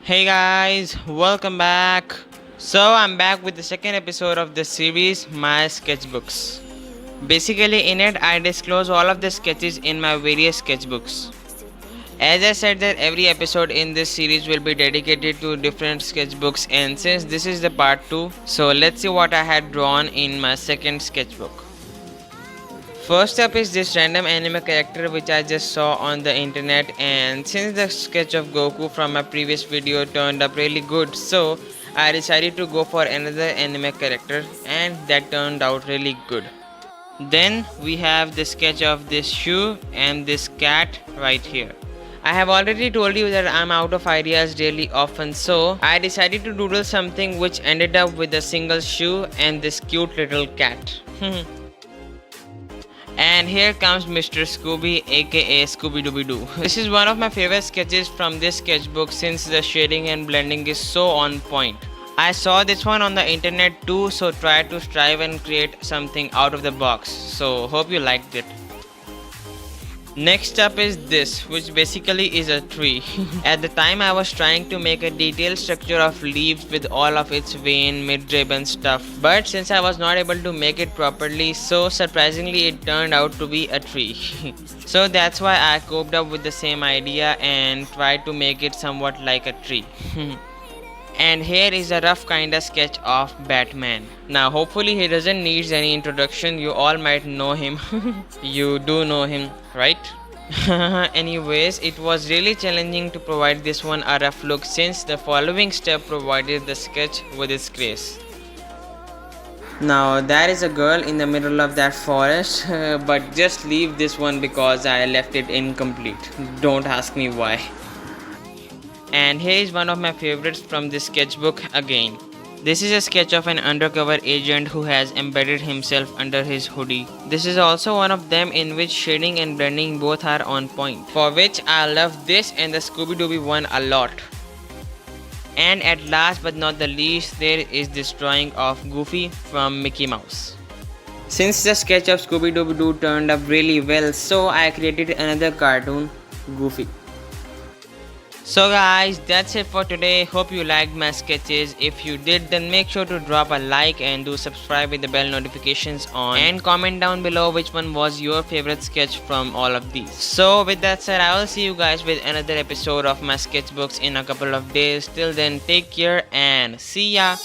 Hey guys, welcome back. So I'm back with the second episode of the series My Sketchbooks. Basically in it I disclose all of the sketches in my various sketchbooks. As I said that every episode in this series will be dedicated to different sketchbooks, and since this is the part 2, so let's see what I had drawn in my second sketchbook. First up is this random anime character which I just saw on the internet, and since the sketch of Goku from my previous video turned up really good, so I decided to go for another anime character, and that turned out really good. Then we have the sketch of this shoe and this cat right here. I have already told you that I'm out of ideas really often, so I decided to doodle something which ended up with a single shoe and this cute little cat. And here comes Mr. Scooby, aka Scooby Dooby Doo. This is one of my favorite sketches from this sketchbook since the shading and blending is so on point. I saw this one on the internet too, so try to strive and create something out of the box. So hope you liked it. Next up is this, which basically is a tree. At the time I was trying to make a detailed structure of leaves with all of its vein, mid-rib and stuff, but since I was not able to make it properly, so surprisingly it turned out to be a tree. So that's why I coped up with the same idea and tried to make it somewhat like a tree. And here is a rough kinda sketch of Batman. Now hopefully he doesn't need any introduction, you all might know him. You do know him, right? Anyways, it was really challenging to provide this one a rough look since the following step provided the sketch with its grace. Now there is a girl in the middle of that forest, but just leave this one because I left it incomplete. Don't ask me why. And here is one of my favorites from this sketchbook again. This is a sketch of an undercover agent who has embedded himself under his hoodie. This is also one of them in which shading and blending both are on point, for which I love this and the Scooby Dooby one a lot. And at last but not the least, there is this drawing of Goofy from Mickey Mouse. Since the sketch of Scooby Dooby Doo turned up really well, so I created another cartoon, Goofy. So guys, that's it for today. Hope you liked my sketches. If you did, then make sure to drop a like and do subscribe with the bell notifications on, and comment down below which one was your favorite sketch from all of these. So with that said, I will see you guys with another episode of my sketchbooks in a couple of days. Till then, take care and see ya.